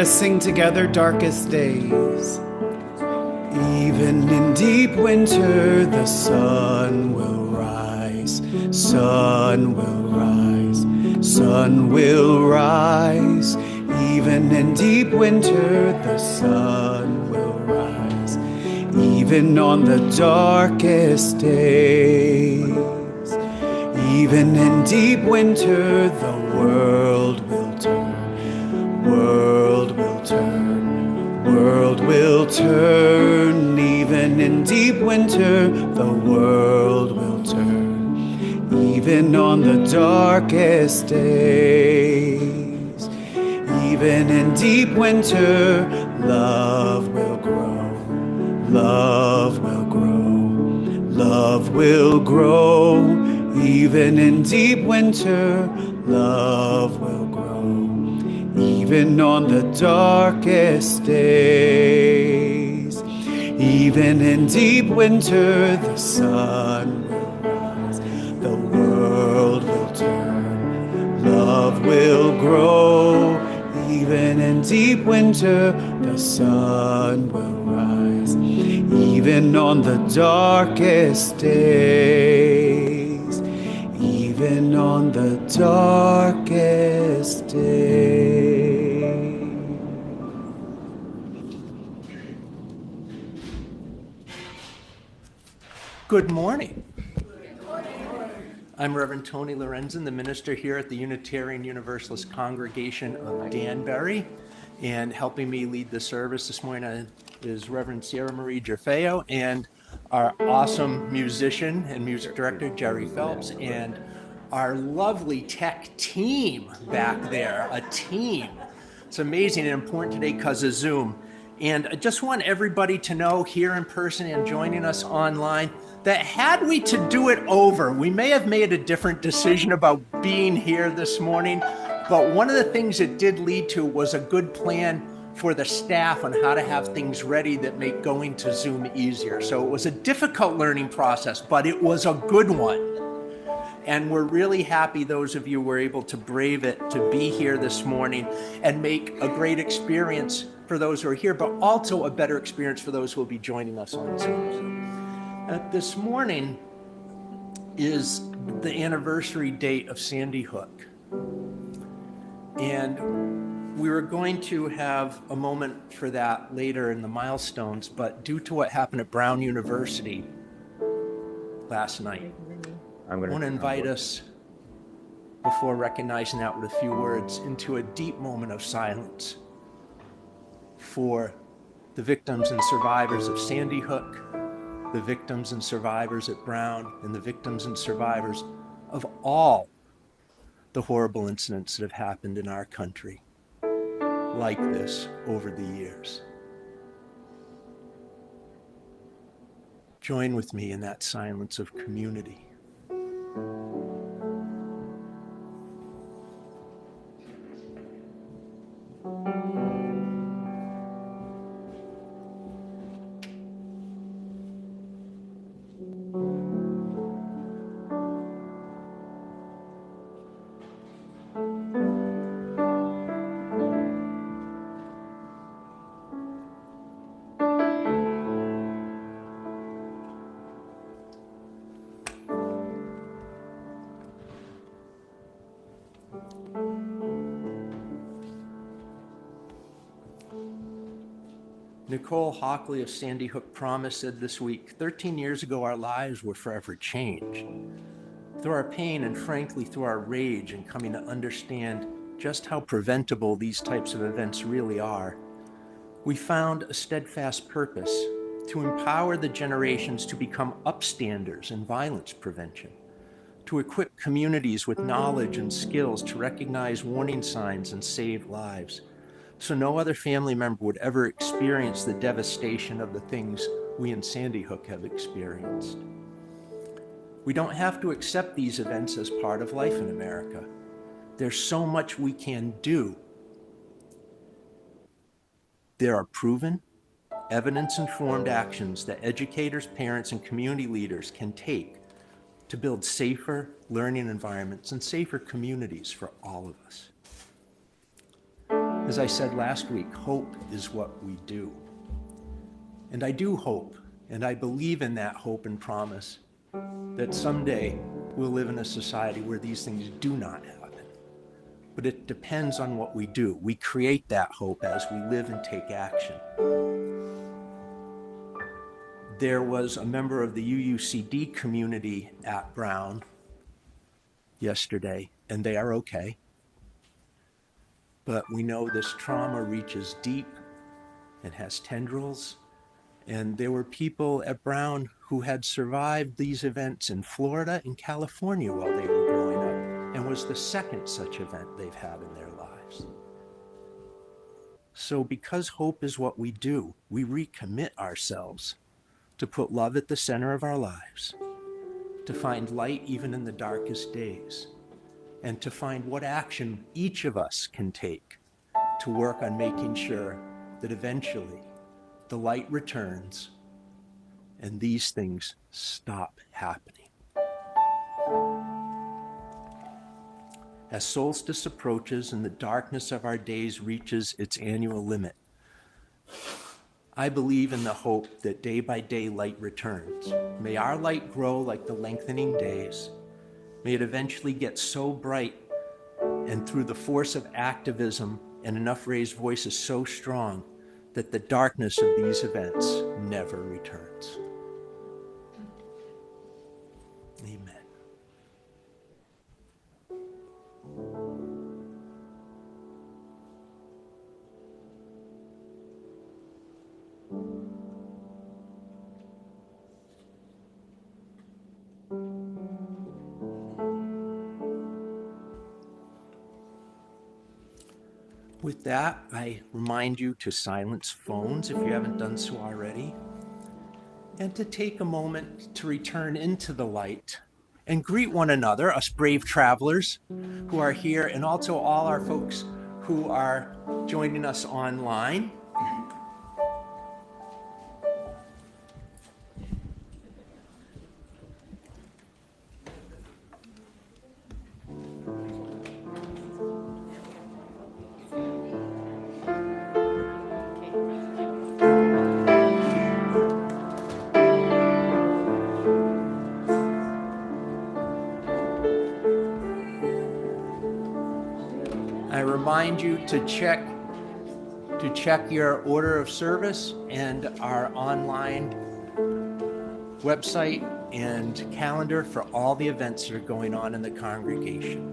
us sing together darkest days. Even in deep winter, the sun will rise, sun will rise, sun will rise. Even in deep winter, the sun will rise, even on the darkest days. Even in deep winter, the world will turn, world will turn, world will turn. Even in deep winter, the world will turn, even on the darkest days. Even in deep winter, love will grow, love will grow, love will grow. Even in deep winter, love will grow, even on the darkest days. Even in deep winter, the sun will rise, the world will turn, love will grow. Even in deep winter, the sun will rise, even on the darkest days, even on the darkest days. Good morning. I'm Reverend Tony Lorenzen, the minister here at the Unitarian Universalist Congregation of Danbury, and helping me lead the service this morning is Reverend Sierra Marie Gerfao and our awesome musician and music director, Jerry Phelps, and our lovely tech team back there, a team. It's amazing and important today because of Zoom. And I just want everybody to know here in person and joining us online that had we to do it over, we may have made a different decision about being here this morning. But one of the things it did lead to was a good plan for the staff on how to have things ready that make going to Zoom easier. So it was a difficult learning process, but it was a good one. And we're really happy those of you were able to brave it, to be here this morning and make a great experience for those who are here, but also a better experience for those who will be joining us on Zoom. This morning is the anniversary date of Sandy Hook. And we were going to have a moment for that later in the milestones, but due to what happened at Brown University last night, I want to invite us, before recognizing that with a few words, into a deep moment of silence for the victims and survivors of Sandy Hook, the victims and survivors at Brown, and the victims and survivors of all the horrible incidents that have happened in our country like this over the years. Join with me in that silence of community. Nicole Hockley of Sandy Hook Promise said this week, 13 years ago, our lives were forever changed. Through our pain and frankly through our rage and coming to understand just how preventable these types of events really are, we found a steadfast purpose to empower the generations to become upstanders in violence prevention, to equip communities with knowledge and skills to recognize warning signs and save lives, so no other family member would ever experience the devastation of the things we in Sandy Hook have experienced. We don't have to accept these events as part of life in America. There's so much we can do. There are proven, evidence-informed actions that educators, parents, and community leaders can take to build safer learning environments and safer communities for all of us. As I said last week, hope is what we do. And I do hope, and I believe in that hope and promise that someday we'll live in a society where these things do not happen. But it depends on what we do. We create that hope as we live and take action. There was a member of the UUCD community at Brown yesterday, and they are okay. But we know this trauma reaches deep and has tendrils. And there were people at Brown who had survived these events in Florida and California while they were growing up, and was the second such event they've had in their lives. So because hope is what we do, we recommit ourselves to put love at the center of our lives, to find light even in the darkest days, and to find what action each of us can take to work on making sure that eventually the light returns and these things stop happening. As solstice approaches and the darkness of our days reaches its annual limit, I believe in the hope that day by day light returns. May our light grow like the lengthening days. May it eventually get so bright, and through the force of activism and enough raised voices so strong, that the darkness of these events never returns. Amen. With that, I remind you to silence phones if you haven't done so already, and to take a moment to return into the light and greet one another, us brave travelers who are here, and also all our folks who are joining us online. I remind you to check your order of service and our online website and calendar for all the events that are going on in the congregation.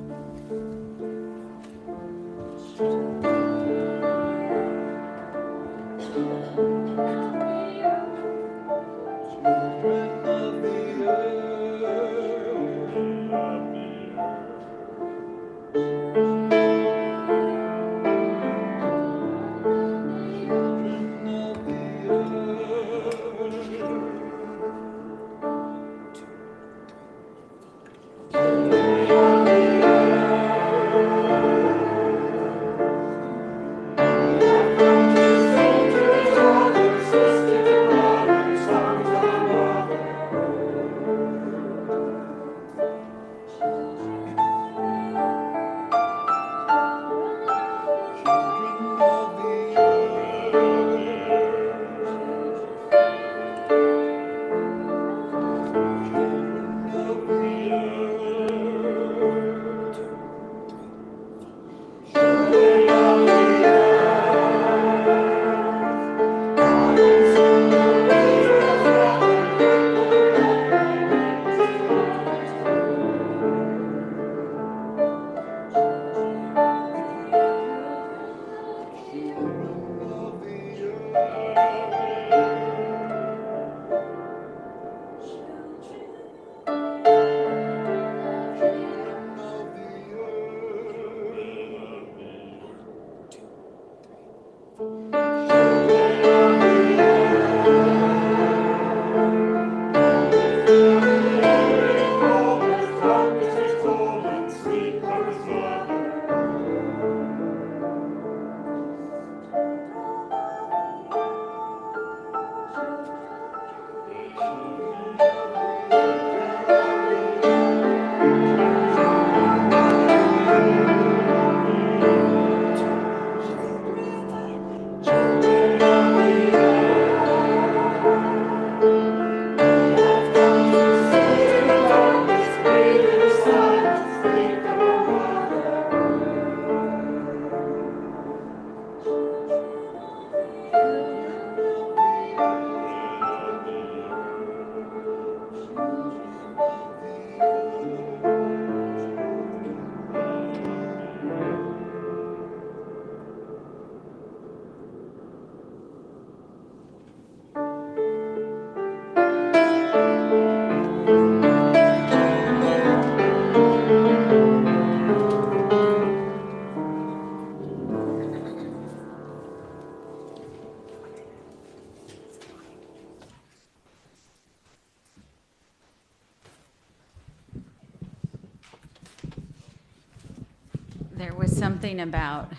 There was something about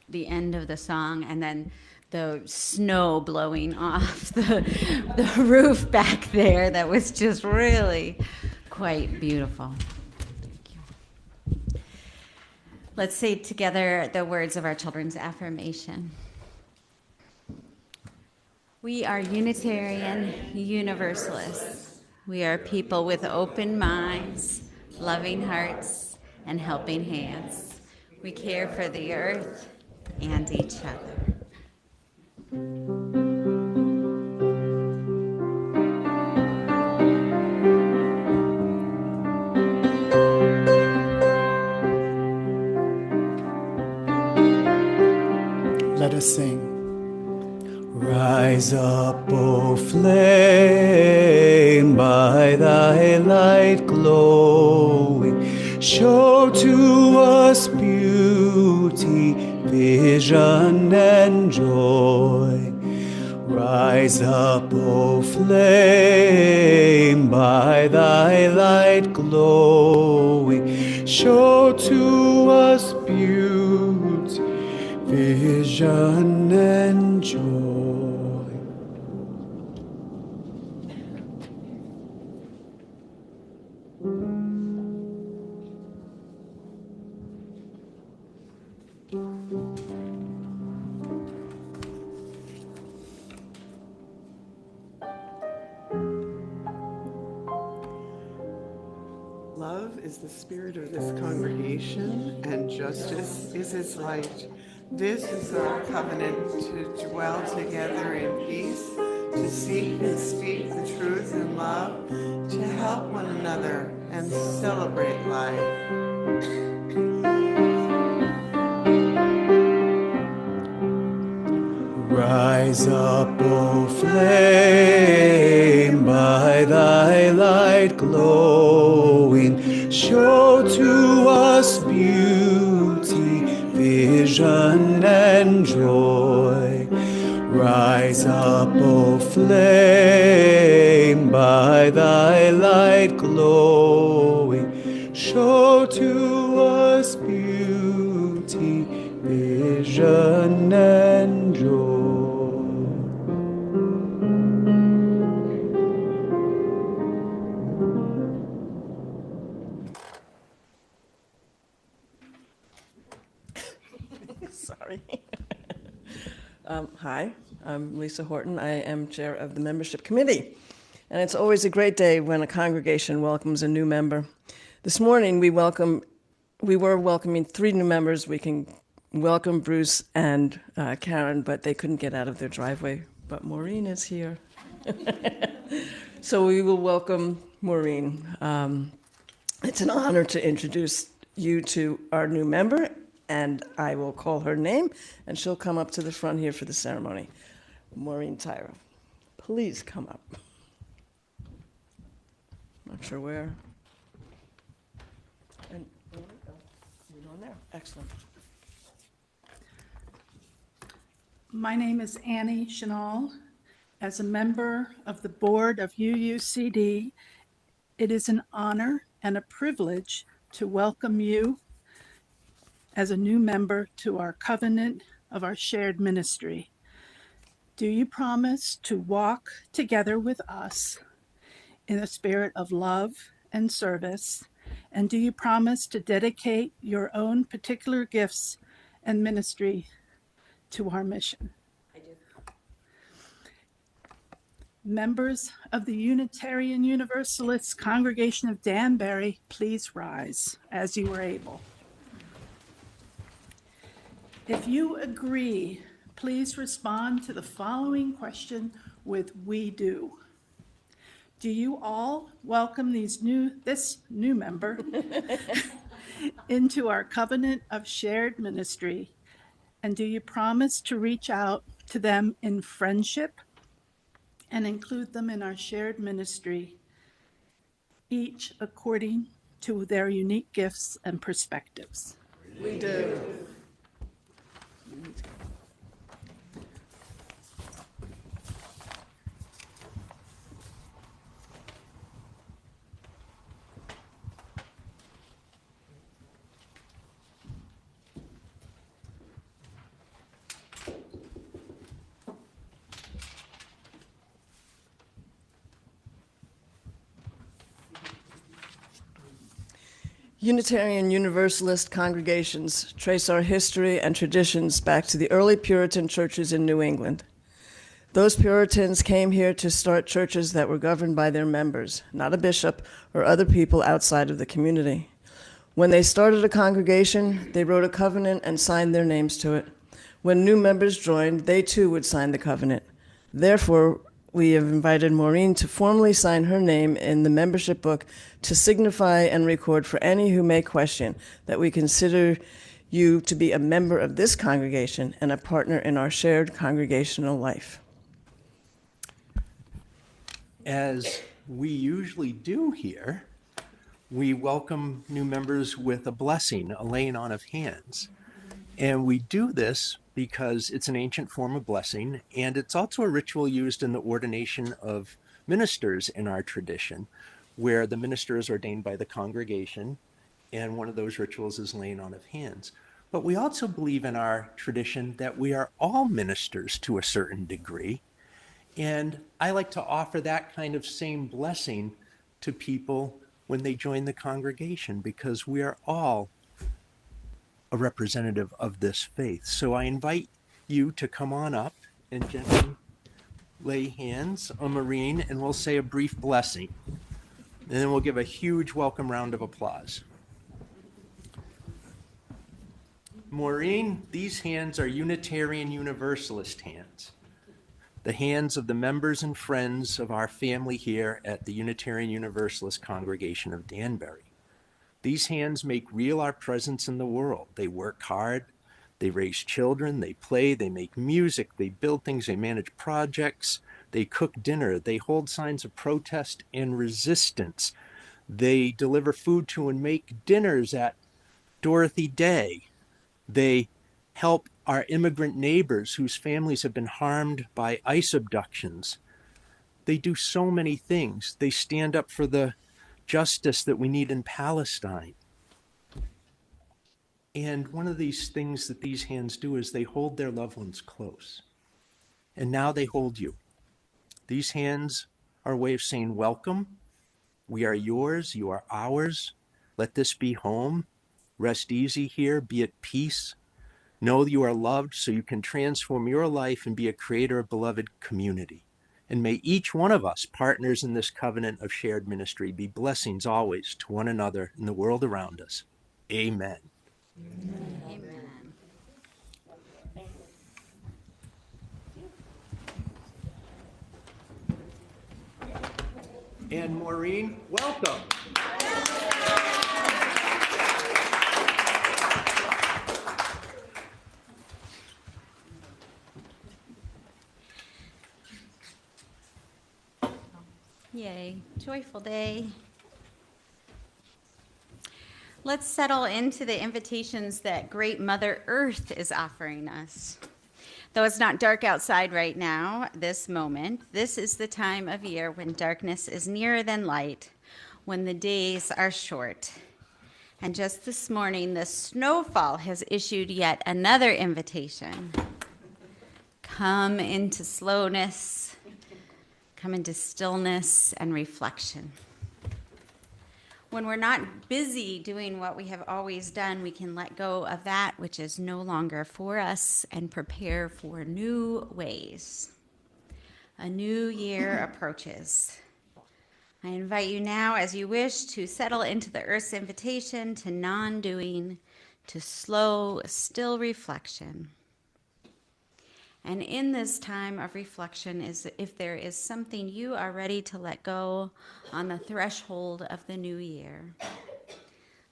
the end of the song and then the snow blowing off the roof back there that was just really quite beautiful. Thank you. Let's say together the words of our children's affirmation. We are Unitarian Universalists. We are people with open minds, loving hearts, and helping hands. We care for the earth and each other. Let us sing. Rise up, O flame, by thy light glowing. Show to us beauty, vision, and joy. Rise up, O flame, by thy light glowing. Show to us beauty, vision, and joy. Love is the spirit of this congregation, and justice is its light. This is our covenant to dwell together in peace, to seek and speak the truth in love, to help one another and celebrate life. Rise up, O flame, by thy light glowing. Show to us beauty, vision, and joy. Rise up, O flame, by thy light glowing. Show to us beauty, vision, and joy. Sorry. Hi, I'm Lisa Horton. I am chair of the membership committee. And it's always a great day when a congregation welcomes a new member. This morning, we were welcoming 3 new members. We can welcome Bruce and Karen, but they couldn't get out of their driveway. But Maureen is here. So we will welcome Maureen. It's an honor to introduce you to our new member, and I will call her name, and she'll come up to the front here for the ceremony. Maureen Tyra, please come up. Not sure where. And there we go. You're on there. Excellent. My name is Annie Chenal. As a member of the board of UUCD, it is an honor and a privilege to welcome you as a new member to our covenant of our shared ministry. Do you promise to walk together with us in a spirit of love and service? And do you promise to dedicate your own particular gifts and ministry to our mission? I do. Members of the Unitarian Universalist Congregation of Danbury, please rise as you are able. If you agree, please respond to the following question with "we do." Do you all welcome this new member into our covenant of shared ministry? And do you promise to reach out to them in friendship and include them in our shared ministry, each according to their unique gifts and perspectives? We do. Unitarian Universalist congregations trace our history and traditions back to the early Puritan churches in New England. Those Puritans came here to start churches that were governed by their members, not a bishop or other people outside of the community. When they started a congregation, they wrote a covenant and signed their names to it. When new members joined, they too would sign the covenant. Therefore, we have invited Maureen to formally sign her name in the membership book to signify and record for any who may question that we consider you to be a member of this congregation and a partner in our shared congregational life. As we usually do here, we welcome new members with a blessing, a laying on of hands. And we do this because it's an ancient form of blessing, and it's also a ritual used in the ordination of ministers in our tradition, where the minister is ordained by the congregation, and one of those rituals is laying on of hands. But we also believe in our tradition that we are all ministers to a certain degree, and I like to offer that kind of same blessing to people when they join the congregation, because we are all a representative of this faith. So I invite you to come on up and gently lay hands on Maureen, and we'll say a brief blessing. And then we'll give a huge welcome round of applause. Maureen, these hands are Unitarian Universalist hands, the hands of the members and friends of our family here at the Unitarian Universalist congregation of Danbury. These hands make real our presence in the world. They work hard, they raise children, they play, they make music, they build things, they manage projects, they cook dinner, they hold signs of protest and resistance. They deliver food to and make dinners at Dorothy Day. They help our immigrant neighbors whose families have been harmed by ICE abductions. They do so many things. They stand up for the justice that we need in Palestine. And one of these things that these hands do is they hold their loved ones close. And now they hold you. These hands are a way of saying, welcome. We are yours. You are ours. Let this be home. Rest easy here. Be at peace. Know you are loved so you can transform your life and be a creator of beloved community. And may each one of us, partners in this covenant of shared ministry, be blessings always to one another and the world around us. Amen. Amen. And Maureen, welcome. Yay, joyful day. Let's settle into the invitations that Great Mother Earth is offering us. Though it's not dark outside right now, this moment, this is the time of year when darkness is nearer than light, when the days are short. And just this morning, the snowfall has issued yet another invitation. Come into slowness, come into stillness and reflection. When we're not busy doing what we have always done, we can let go of that which is no longer for us and prepare for new ways. A new year approaches. I invite you now, as you wish, to settle into the earth's invitation to non-doing, to slow, still reflection. And in this time of reflection, is if there is something you are ready to let go on the threshold of the new year,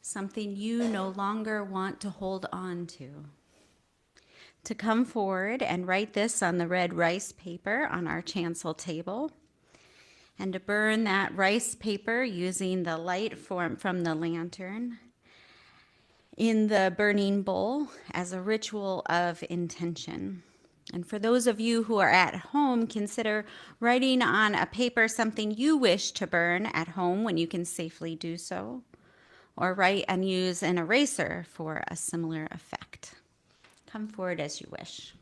something you no longer want to hold on to come forward and write this on the red rice paper on our chancel table, and to burn that rice paper using the light from the lantern in the burning bowl as a ritual of intention. And for those of you who are at home, consider writing on a paper something you wish to burn at home when you can safely do so, or write and use an eraser for a similar effect. Come forward as you wish.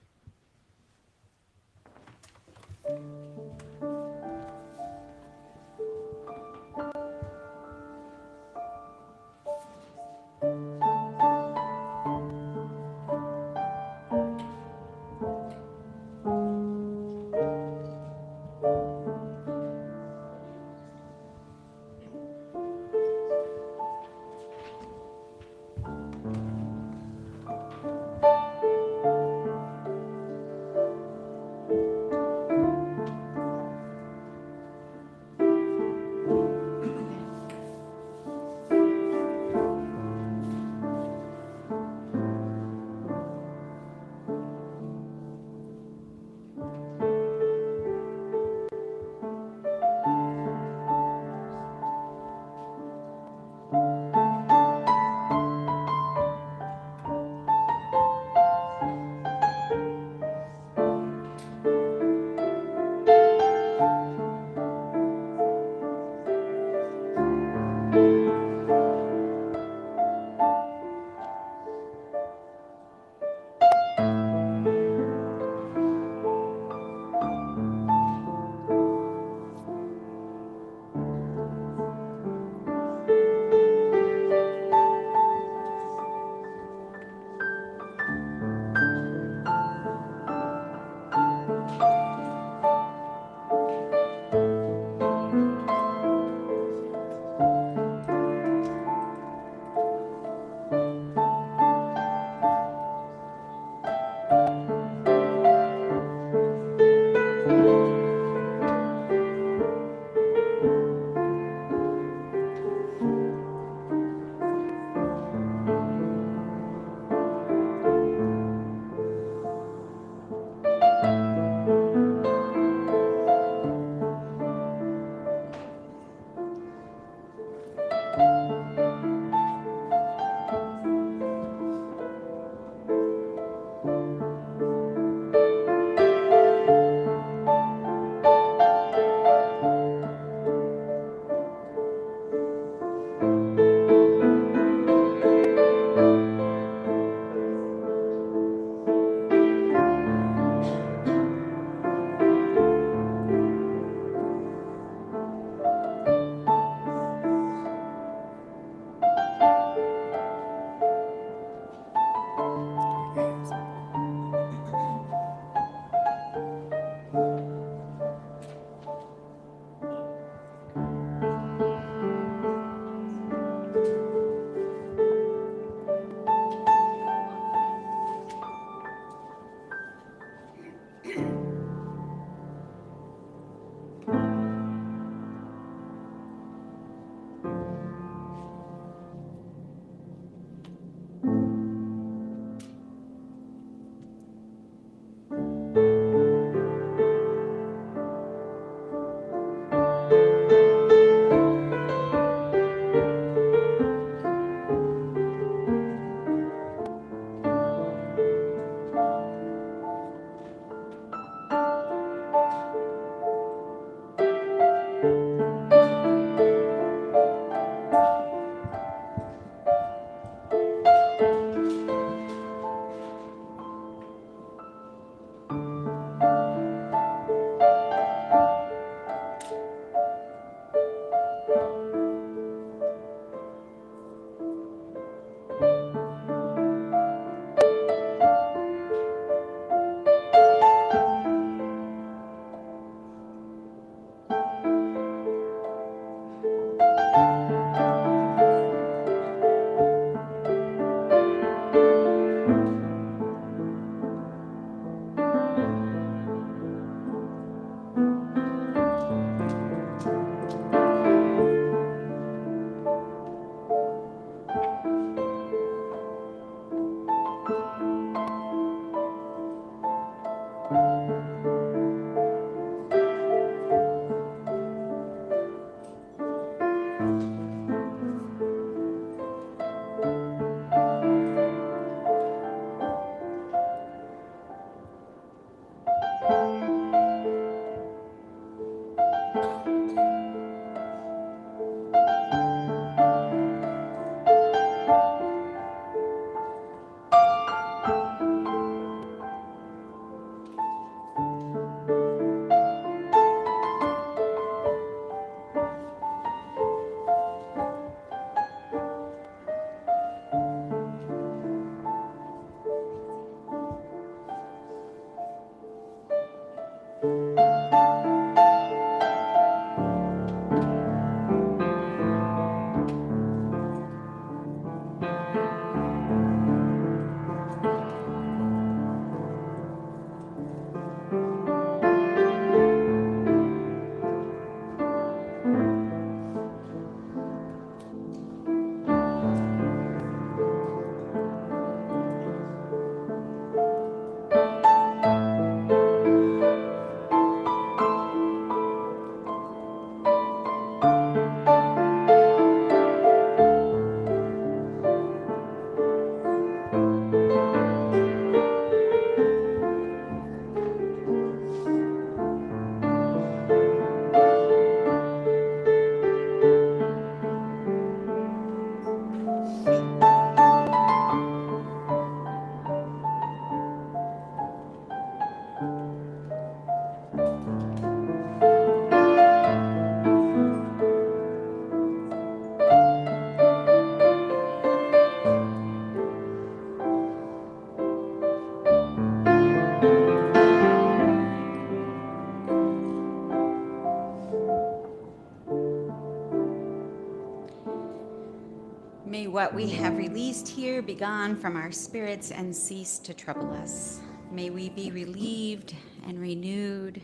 May what we have released here be gone from our spirits and cease to trouble us. May we be relieved and renewed,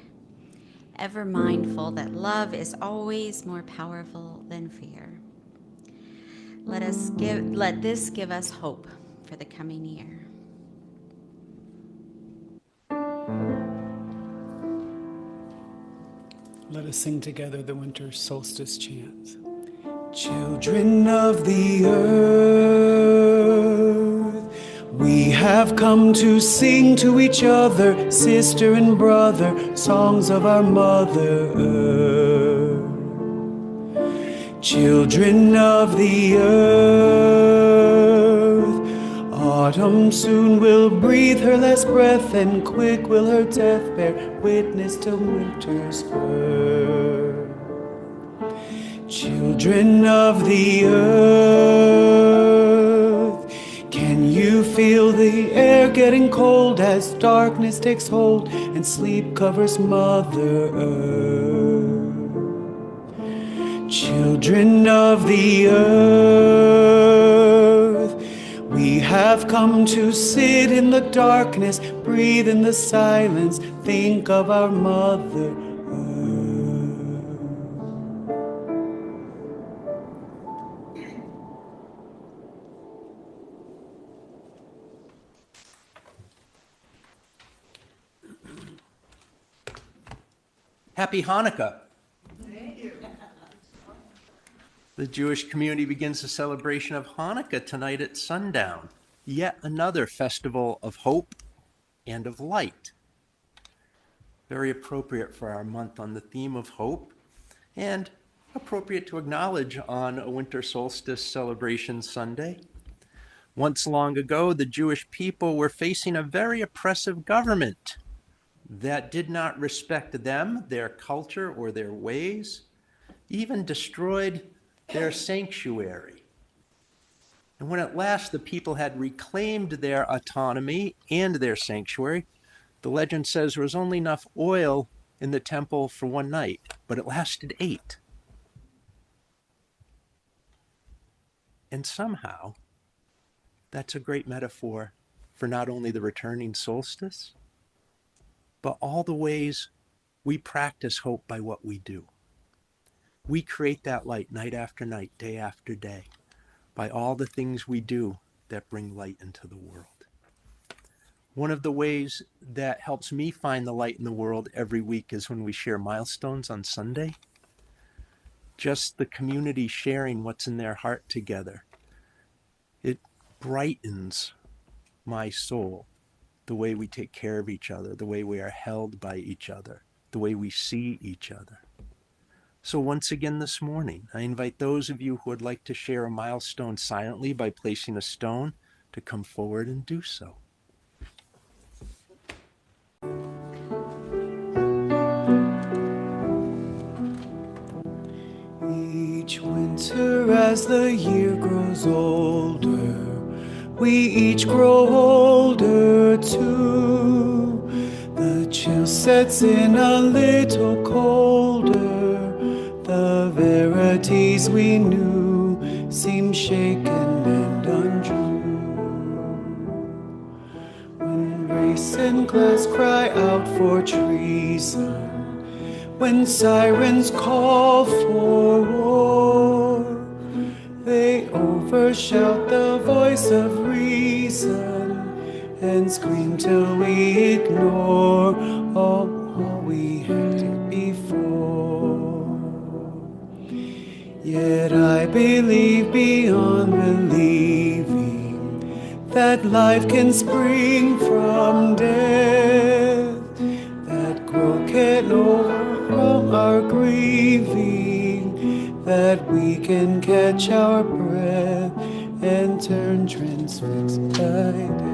ever mindful that love is always more powerful than fear. Let this give us hope for the coming year. Let us sing together the winter solstice chant. Children of the earth, we have come to sing to each other, sister and brother, songs of our mother earth. Children of the earth, autumn soon will breathe her last breath, and quick will her death bear witness to winter's birth. Children of the earth, can you feel the air getting cold as darkness takes hold and sleep covers Mother Earth? Children of the earth, we have come to sit in the darkness, breathe in the silence, think of our Mother Earth. Happy Hanukkah. The Jewish community begins the celebration of Hanukkah tonight at sundown, yet another festival of hope and of light. Very appropriate for our month on the theme of hope, and appropriate to acknowledge on a winter solstice celebration Sunday. Once long ago, the Jewish people were facing a very oppressive government that did not respect them, their culture, or their ways, even destroyed their sanctuary. And when at last the people had reclaimed their autonomy and their sanctuary, the legend says there was only enough oil in the temple for one night, but it lasted 8. And somehow, that's a great metaphor for not only the returning solstice, but all the ways we practice hope by what we do. We create that light night after night, day after day, by all the things we do that bring light into the world. One of the ways that helps me find the light in the world every week is when we share milestones on Sunday. Just the community sharing what's in their heart together. It brightens my soul, the way we take care of each other, the way we are held by each other, the way we see each other. So once again this morning, I invite those of you who would like to share a milestone silently by placing a stone to come forward and do so. Each winter as the year grows older, we each grow older too. The chill sets in a little colder. The verities we knew seem shaken and untrue. When race and class cry out for treason, when sirens call for war, they overshout the voice of reason and scream till we ignore all we had here before. Yet I believe beyond believing that life can spring from death, that growth can overcome our grieving, that we can catch our breath and turn transfixed by death.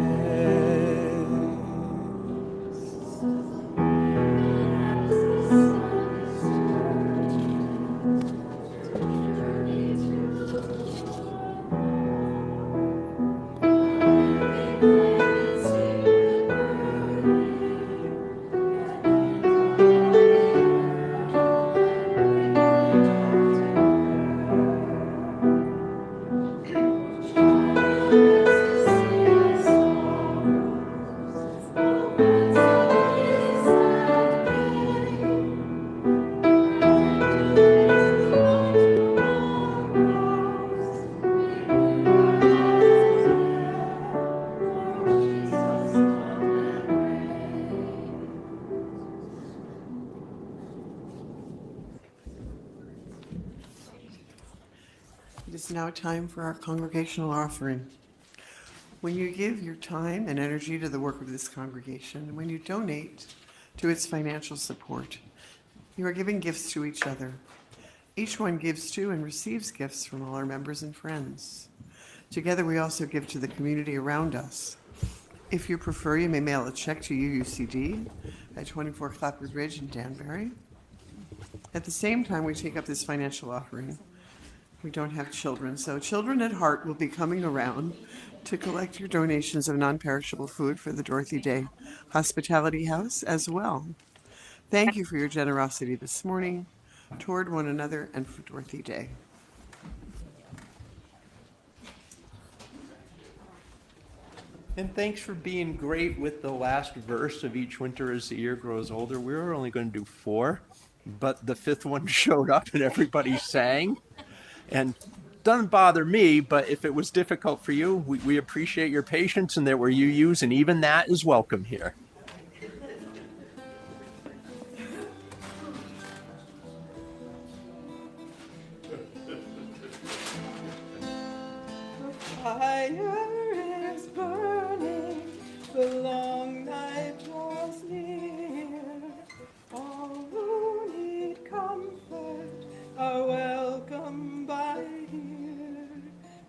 It is now time for our congregational offering. When you give your time and energy to the work of this congregation, and when you donate to its financial support, you are giving gifts to each other. Each one gives to and receives gifts from all our members and friends. Together, we also give to the community around us. If you prefer, you may mail a check to UUCD at 24 Clapham Ridge in Danbury. At the same time we take up this financial offering, we don't have children, so Children at Heart will be coming around to collect your donations of non-perishable food for the Dorothy Day Hospitality House as well. Thank you for your generosity this morning toward one another and for Dorothy Day. And thanks for being great with the last verse of Each Winter as the Year Grows Older. We were only going to do 4, but the 5th one showed up and everybody sang. And doesn't bother me, but if it was difficult for you, we appreciate your patience, and there were UUs, and even that is welcome here. Fire is burning, the long night draws near. All who need comfort are welcome by here.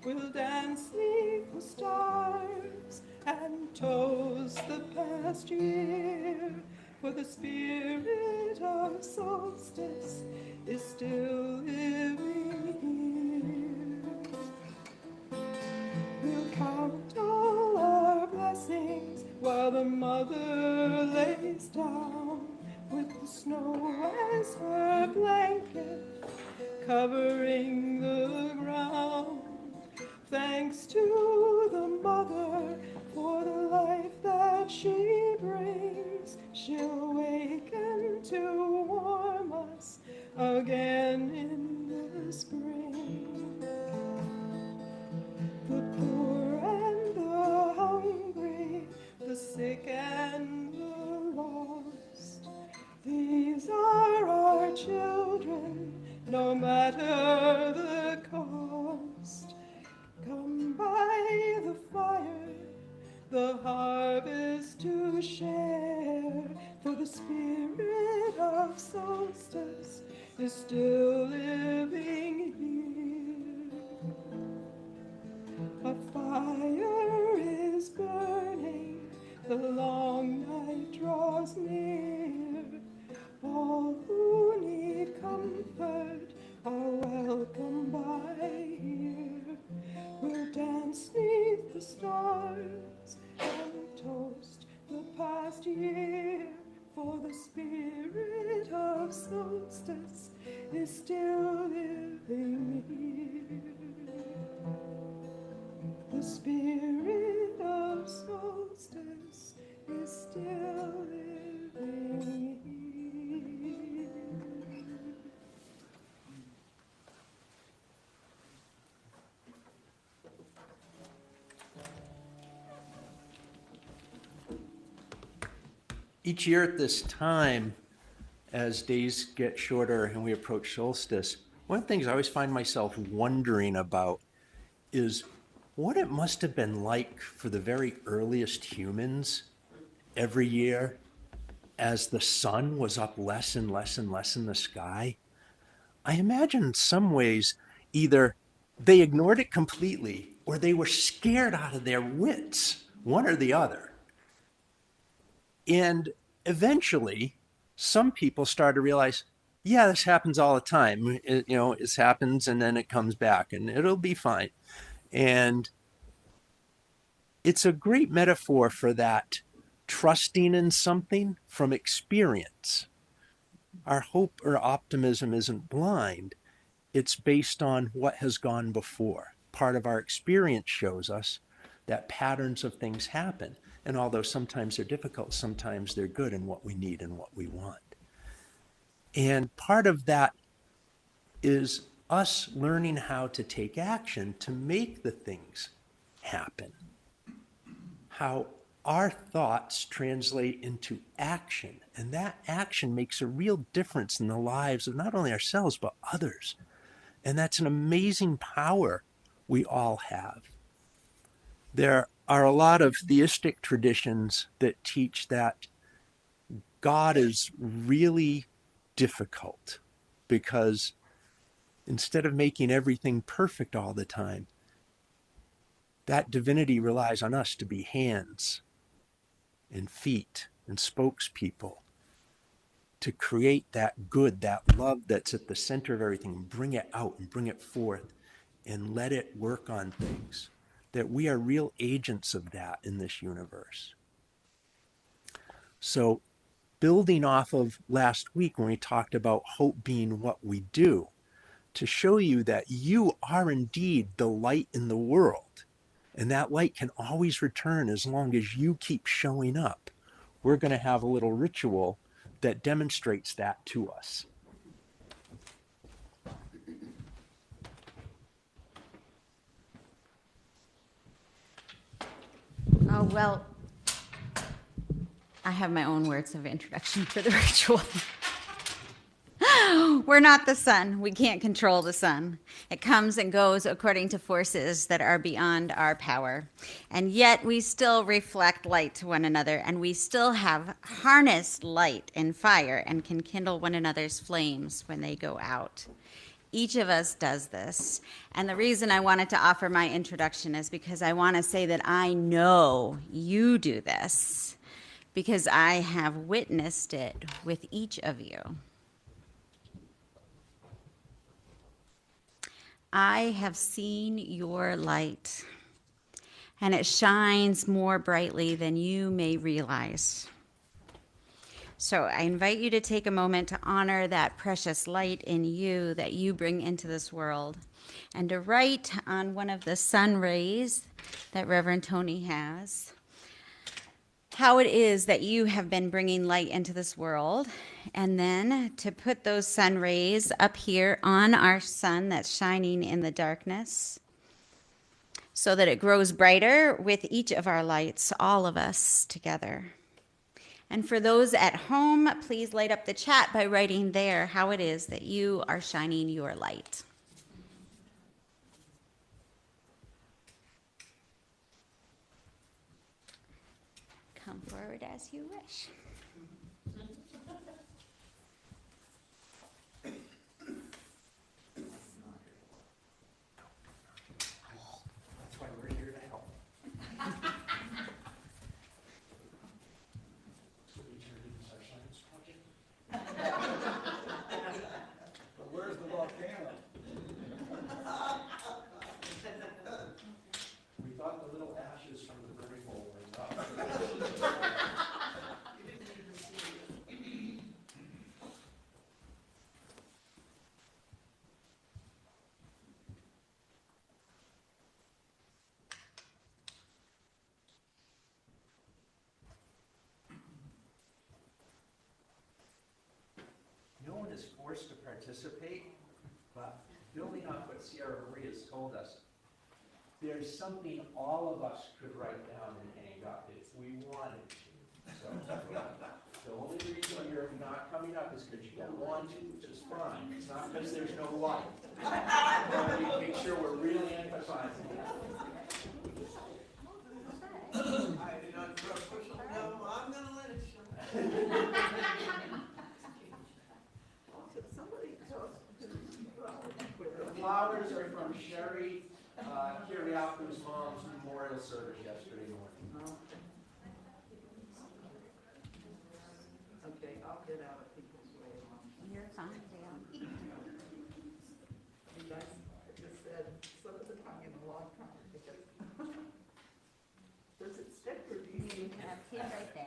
We'll dance 'neath the stars and toast the past year. For the spirit of solstice is still living here. We'll count all our blessings while the mother lays down with the snow as her blanket covering the ground. Thanks to the mother for the life that she brings. She'll waken to warm us again in the spring. The poor and the hungry, the sick and the lost. These are our children, no matter the cost. Come by the fire, the harvest to share. For the spirit of solstice is still living here. A fire is burning, the long night draws near. All who need comfort are welcome by here. We'll dance 'neath the stars and toast the past year. For the spirit of solstice is still living here. The spirit of solstice is still living here. Each year at this time, as days get shorter and we approach solstice, one of the things I always find myself wondering about is what it must have been like for the very earliest humans every year as the sun was up less and less and less in the sky. I imagine in some ways either they ignored it completely or they were scared out of their wits, one or the other. And eventually, some people started to realize, yeah, this happens all the time. It happens and then it comes back and it'll be fine. And it's a great metaphor for that trusting in something from experience. Our hope or optimism isn't blind. It's based on what has gone before. Part of our experience shows us that patterns of things happen. And although sometimes they're difficult, sometimes they're good in what we need and what we want. And part of that is us learning how to take action to make the things happen. How our thoughts translate into action, and that action makes a real difference in the lives of not only ourselves, but others. And that's an amazing power we all have. There are a lot of theistic traditions that teach that God is really difficult because instead of making everything perfect all the time, that divinity relies on us to be hands and feet and spokespeople to create that good, that love that's at the center of everything, and bring it out and bring it forth and let it work on things. That we are real agents of that in this universe. So, building off of last week when we talked about hope being what we do, to show you that you are indeed the light in the world. And that light can always return as long as you keep showing up. We're going to have a little ritual that demonstrates that to us. Oh, well, I have my own words of introduction for the ritual. We're not the sun. We can't control the sun. It comes and goes according to forces that are beyond our power. And yet we still reflect light to one another, and we still have harnessed light and fire and can kindle one another's flames when they go out. Each of us does this. And the reason I wanted to offer my introduction is because I want to say that I know you do this because I have witnessed it with each of you. I have seen your light, and it shines more brightly than you may realize. So I invite you to take a moment to honor that precious light in you that you bring into this world, and to write on one of the sun rays that Reverend Tony has how it is that you have been bringing light into this world, and then to put those sun rays up here on our sun that's shining in the darkness so that it grows brighter with each of our lights, all of us together. And for those at home, please light up the chat by writing there how it is that you are shining your light. Come forward as you wish. That's why we're here to help. So we turned into our science project. But where's the volcano? We thought the little ashes from the burning hole were enough. No one is forced to participate, but building off what Sierra Marie has told us, there's something all of us could write down and hang up if we wanted to. So the only reason you're not coming up is because you don't want to, which is fine. It's not because there's no light. Make sure we're really emphasizing that. I do not push them. No, I'm gonna let it show. Somebody else. The flowers are from Sherry Kiriaku's mom's memorial service yesterday morning. Okay, I'll get out of people's way. You're fine, Dale. You guys just said some of the time in a long time because does it stick or do you need Tea right there.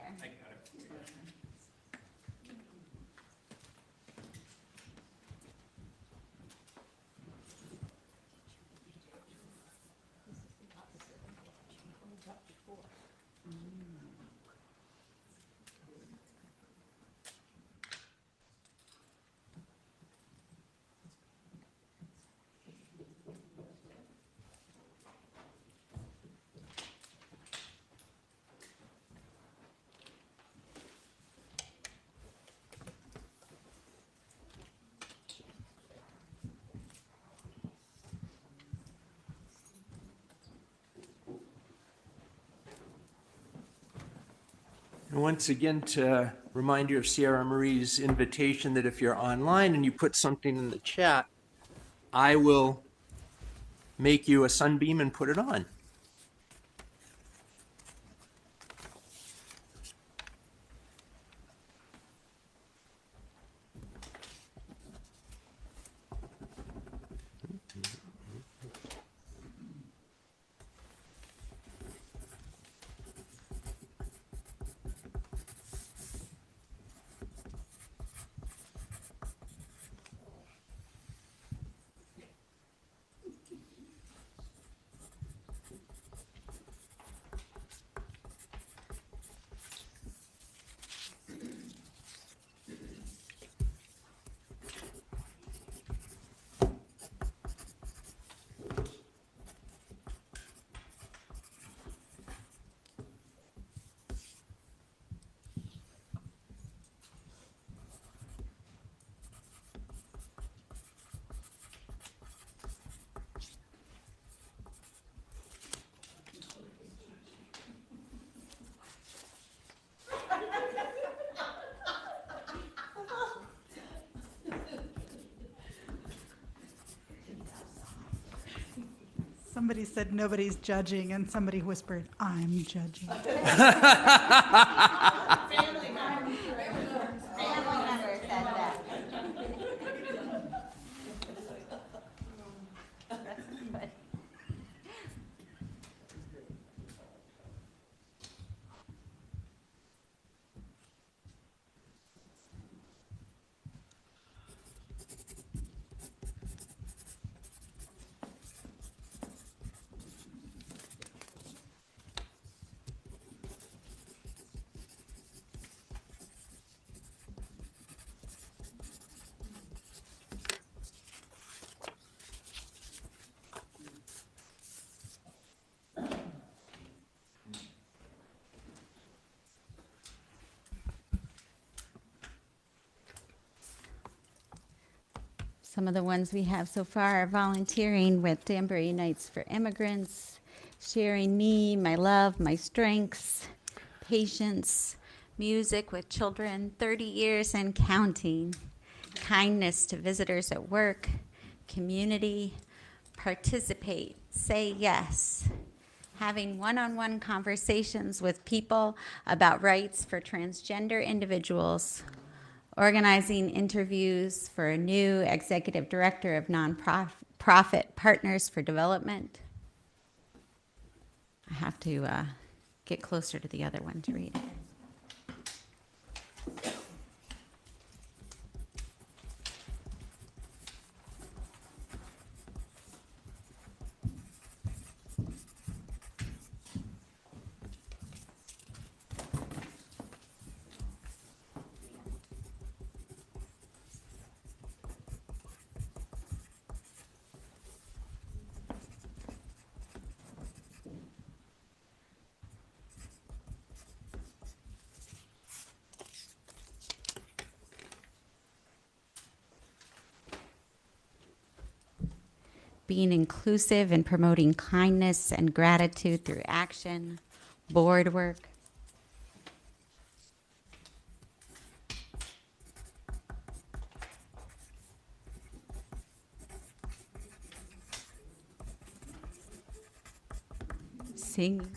And once again, to remind you of Sierra Marie's invitation that if you're online and you put something in the chat, I will make you a sunbeam and put it on. Somebody said nobody's judging, and somebody whispered, "I'm judging." Family member said that. That's good. Some of the ones we have so far are volunteering with Danbury Nights for Immigrants, sharing me, my love, my strengths, patience, music with children, 30 years and counting, kindness to visitors at work, community, participate, say yes, having one-on-one conversations with people about rights for transgender individuals, organizing interviews for a new executive director of nonprofit Partners for Development. I have to get closer to the other one to read it. Being inclusive and promoting kindness and gratitude through action, board work. Singing.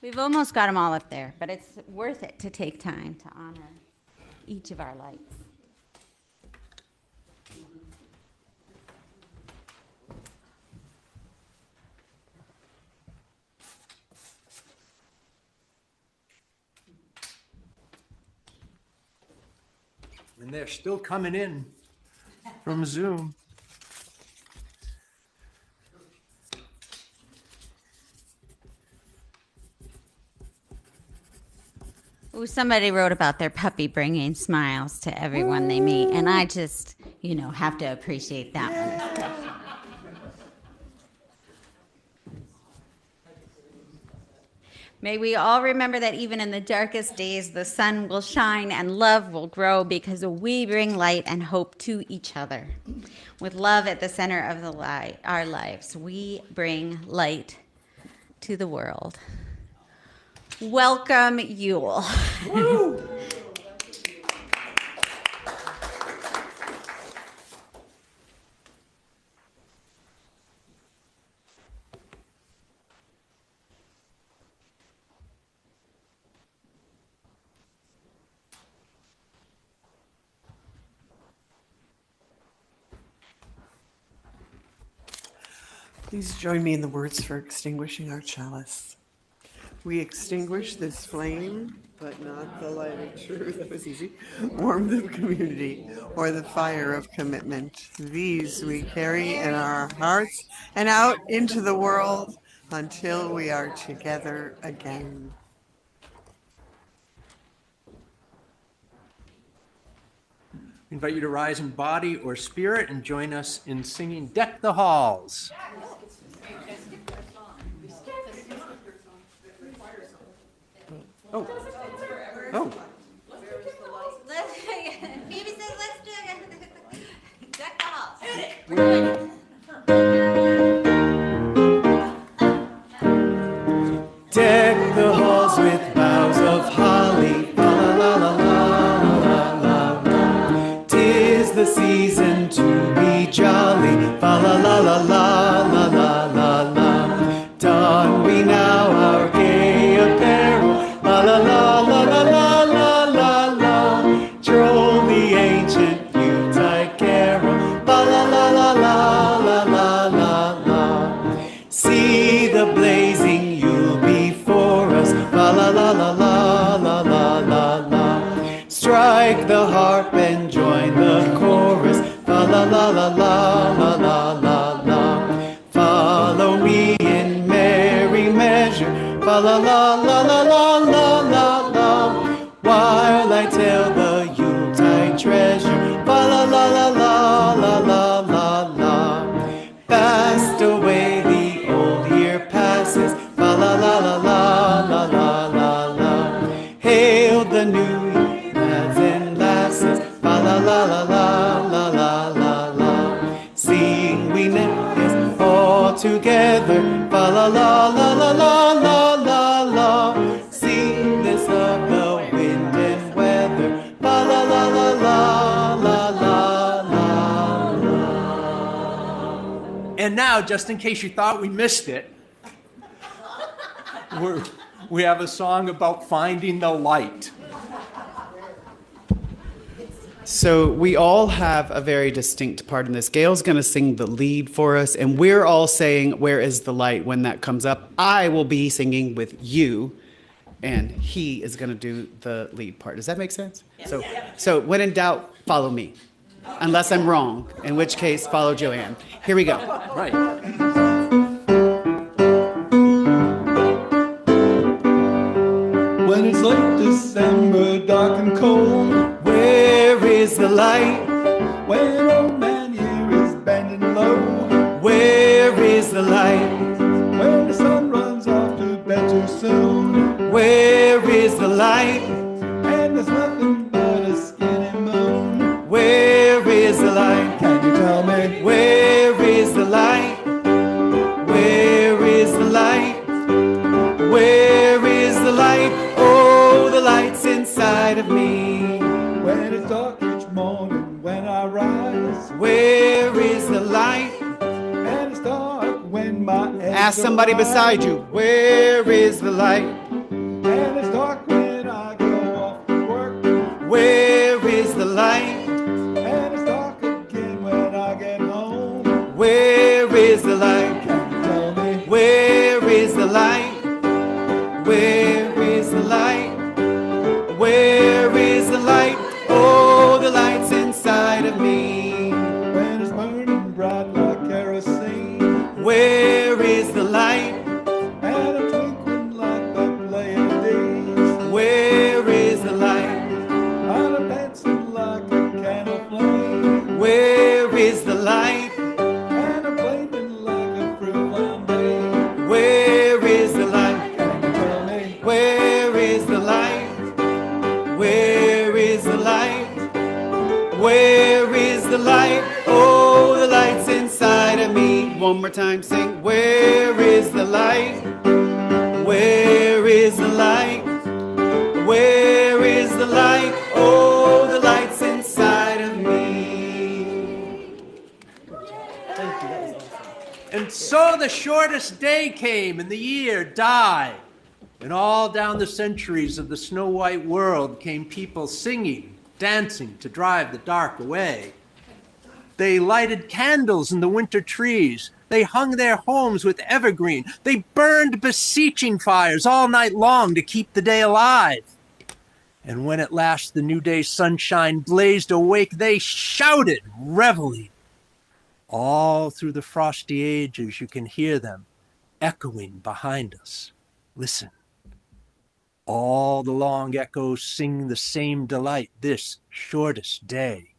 We've almost got them all up there, but it's worth it to take time to honor each of our lights. And they're still coming in from Zoom. Ooh, somebody wrote about their puppy bringing smiles to everyone they meet, and I just, have to appreciate that one. May we all remember that even in the darkest days, the sun will shine and love will grow because we bring light and hope to each other. With love at the center of our lives, we bring light to the world. Welcome, Yule. Please join me in the words for extinguishing our chalice. We extinguish this flame, but not the light of truth, that was easy, warmth of community, or the fire of commitment. These we carry in our hearts and out into the world until we are together again. We invite you to rise in body or spirit and join us in singing Deck the Halls. Oh. Phoebe says, let's do it. Deck the halls. Deck the halls with boughs of holly, la la la la la la la. 'Tis the season to be jolly, fa la la la la la la la la. Don we now our gay apparel, la la la la la la la la la. Troll the ancient Yuletide carol, la la la la la la la la la. See the blazing Yule before us, la la la la la la la la la. Strike the harp and join the chorus, la la la la la la la la la. Follow me in merry measure, fa la la la la la la la la. While I tell the Yuletide treasure, fa la la la la la la la la. Fast away the old year passes, fa la la la la la la la la. Hail the new year, lads and lasses, fa la la la la la la la la. Sing we now all together, fa la la la la la la la la. Sing this of the wind and weather, fa la la la la la la la la. And now, just in case you thought we missed it, we have a song about finding the light. So we all have a very distinct part in this. Gail's going to sing the lead for us, and we're all saying, "Where is the light?" when that comes up. I will be singing with you, and he is going to do the lead part. Does that make sense? Yes. So when in doubt, follow me. Unless I'm wrong, in which case, follow Joanne. Here we go. Right. When it's late December, dark and cold, Where is the light? when old man here is bending low, Where is the light? when the sun runs off to bed too soon, Where is the light? and there's nothing but a skinny moon. Where is the light? Can you tell me? Where is the light? Where is the light? Where is the light? Oh, the light's inside of me. When it's dark each morning when I rise, Where is the light? and it's dark when my eggs Ask somebody arrive. beside you. Where is the light? bright like kerosene. Where is the light? And a twinkling like the Pleiades. Where is the light? And a dancing like a candle flame. Where is the light? And a flaming like a fruit flambe. Where is the light? Can you tell me? Where is the light? Where is the light? Where is the light? Oh, the light's inside of me. One more time, sing. Where is the light? Where is the light? Where is the light? Oh, the light's inside of me. And so the shortest day came and the year died. And all down the centuries of the snow-white world came people singing, dancing to drive the dark away. They lighted candles in the winter trees. They hung their homes with evergreen. They burned beseeching fires all night long to keep the day alive. And when at last the new day's sunshine blazed awake, they shouted, reveling. All through the frosty ages, you can hear them echoing behind us. Listen. All the long echoes sing the same delight this shortest day.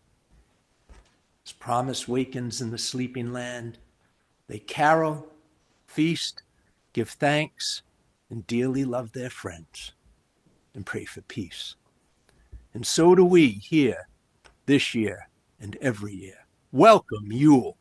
As promise wakens in the sleeping land, they carol, feast, give thanks, and dearly love their friends, and pray for peace. And so do we here, this year and every year. Welcome, Yule.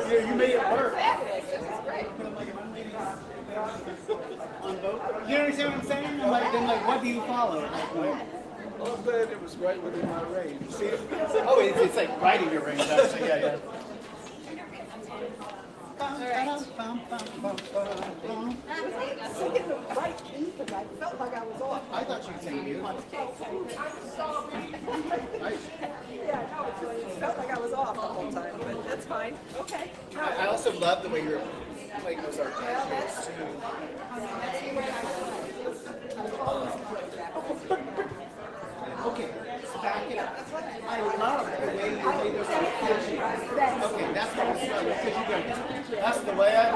You made it work. You understand what I'm saying? Then what do you follow? Well, I'm glad it was right within my range. You see it? Oh, it's like right in your range, actually. Yeah. I felt like I was off. I thought you were saying you. Yeah, no, it felt like I was off the whole time, but that's fine. Okay. I also love the way you're playing those arpeggios too. Okay, back it up. I love the way you play those arpeggios. Okay, that's what I was because you go. That's the way I